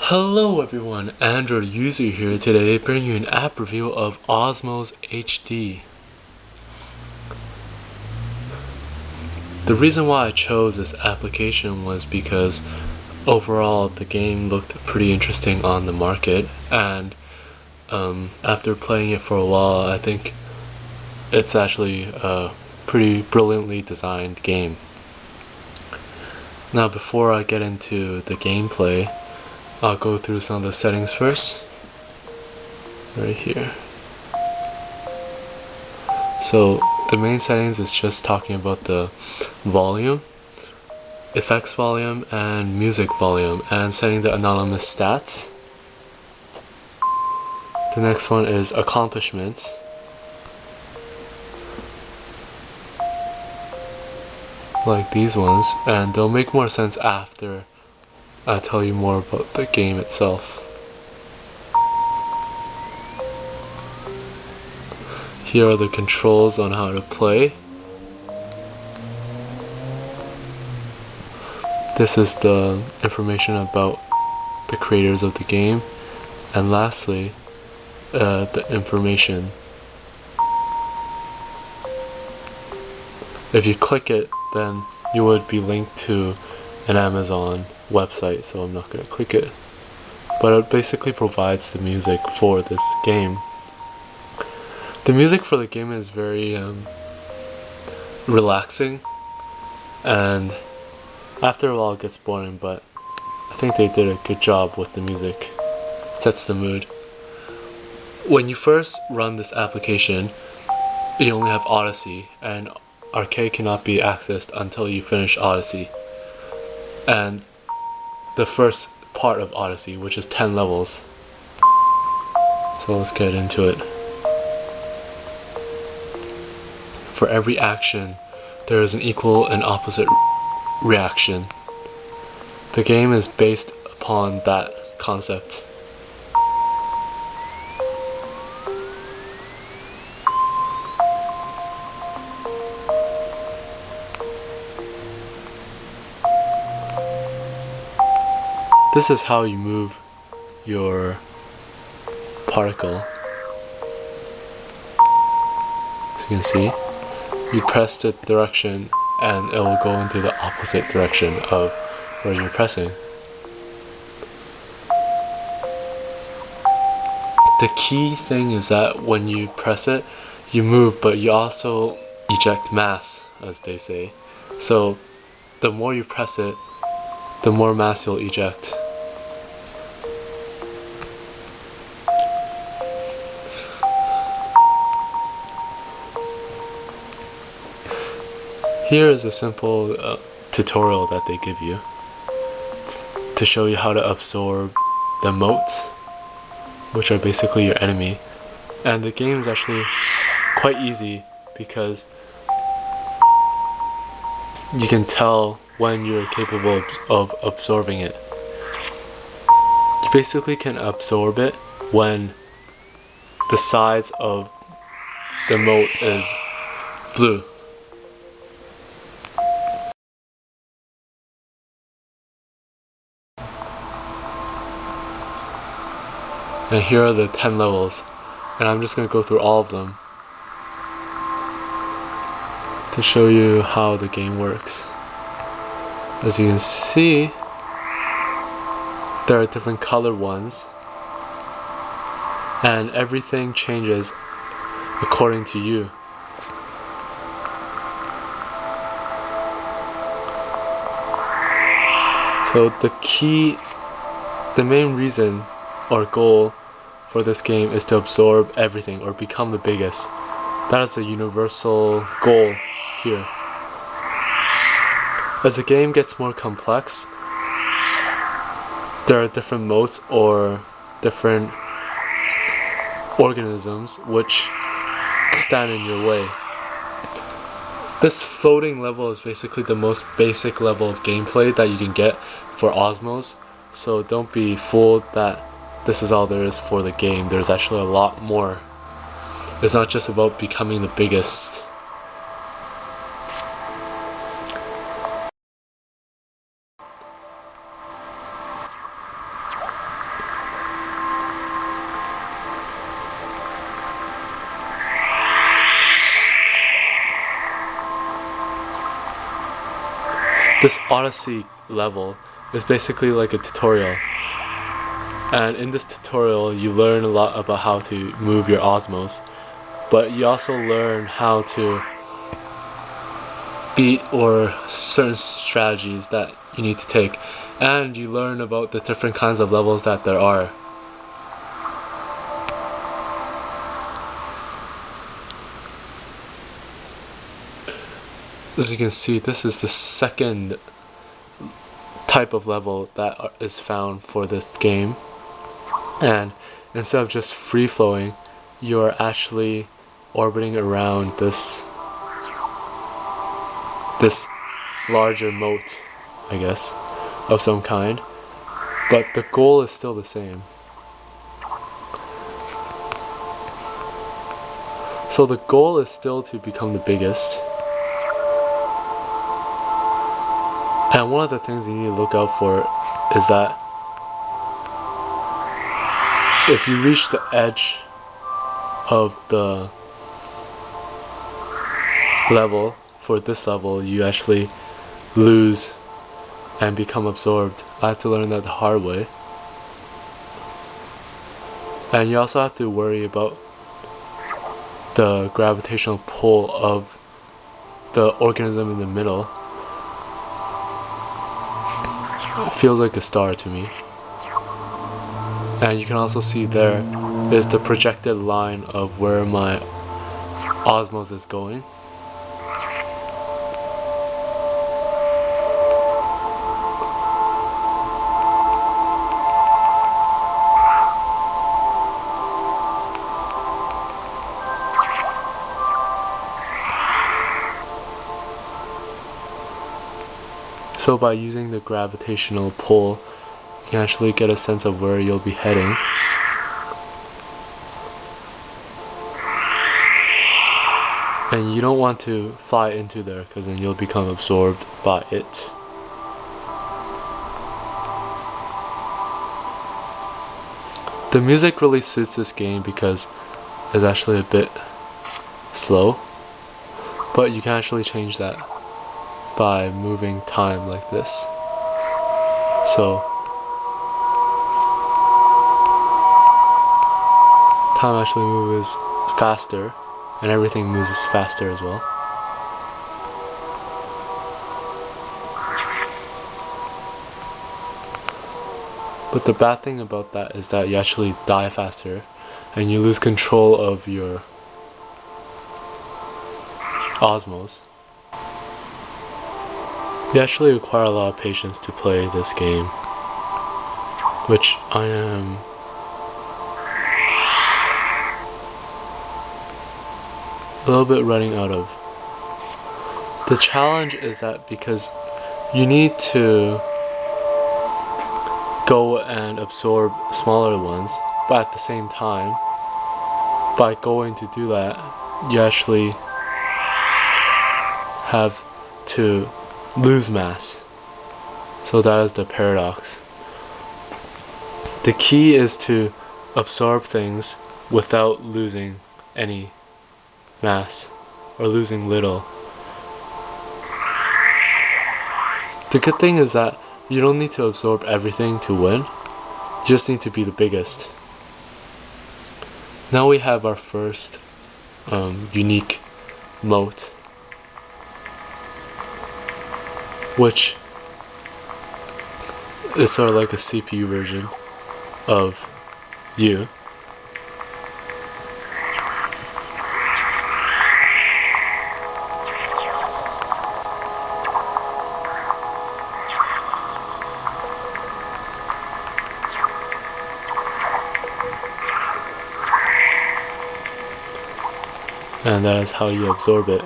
Hello everyone, Android user here today, bringing you an app review of Osmos HD. The reason why I chose this application was because overall the game looked pretty interesting on the market, and after playing it for a while, I think it's actually a pretty brilliantly designed game. Now before I get into the gameplay, I'll go through some of the settings first, right here. So the main settings is just talking about the volume, effects volume, and music volume, and setting the anonymous stats. The next one is accomplishments. Like these ones, and they'll make more sense after I tell you more about the game itself. Here are the controls on how to play. This is the information about the creators of the game. And lastly, the information. If you click it, then you would be linked to an Amazon website, so I'm not going to click it. But it basically provides the music for this game. The music for the game is very relaxing, and after a while it gets boring, but I think they did a good job with the music. It sets the mood. When you first run this application, you only have Odyssey, and Arcade cannot be accessed until you finish Odyssey. And the first part of Odyssey, which is 10 levels. So let's get into it. For every action, there is an equal and opposite reaction. The game is based upon that concept. This is how you move your particle. As you can see, you press the direction and it will go into the opposite direction of where you're pressing. The key thing is that when you press it, you move, but you also eject mass, as they say. So the more you press it, the more mass you'll eject. Here is a simple tutorial that they give you to show you how to absorb the motes, which are basically your enemy. And the game is actually quite easy because you can tell when you're capable of absorbing it. You basically can absorb it when the sides of the mote is blue. And here are the 10 levels, and I'm just going to go through all of them to show you how the game works. As you can see, there are different colored ones, and everything changes according to you. So the main reason or goal for this game is to absorb everything or become the biggest. That is the universal goal here. As the game gets more complex, there are different motes or different organisms which stand in your way. This floating level is basically the most basic level of gameplay that you can get for Osmos, so don't be fooled that this is all there is for the game. There's actually a lot more. It's not just about becoming the biggest. This Odyssey level is basically like a tutorial. And in this tutorial, you learn a lot about how to move your Osmos, but you also learn how to beat or certain strategies that you need to take. And you learn about the different kinds of levels that there are. As you can see, this is the second type of level that is found for this game. And instead of just free-flowing, you're actually orbiting around this larger mote, I guess, of some kind. But the goal is still the same. So the goal is still to become the biggest. And one of the things you need to look out for is that if you reach the edge of the level, for this level, you actually lose and become absorbed. I had to learn that the hard way. And you also have to worry about the gravitational pull of the organism in the middle. It feels like a star to me. And you can also see there is the projected line of where my Osmos is going. So by using the gravitational pull, you can actually get a sense of where you'll be heading. And you don't want to fly into there, because then you'll become absorbed by it. The music really suits this game because it's actually a bit slow, but you can actually change that by moving time like this. So time actually moves faster, and everything moves faster as well. But the bad thing about that is that you actually die faster and you lose control of your Osmos. You actually require a lot of patience to play this game, which I am a little bit running out of. The challenge is that because you need to go and absorb smaller ones, but at the same time, by going to do that, you actually have to lose mass. So that is the paradox. The key is to absorb things without losing any mass, or losing little. The good thing is that you don't need to absorb everything to win, you just need to be the biggest. Now we have our first unique mote, which is sort of like a CPU version of you. And that is how you absorb it.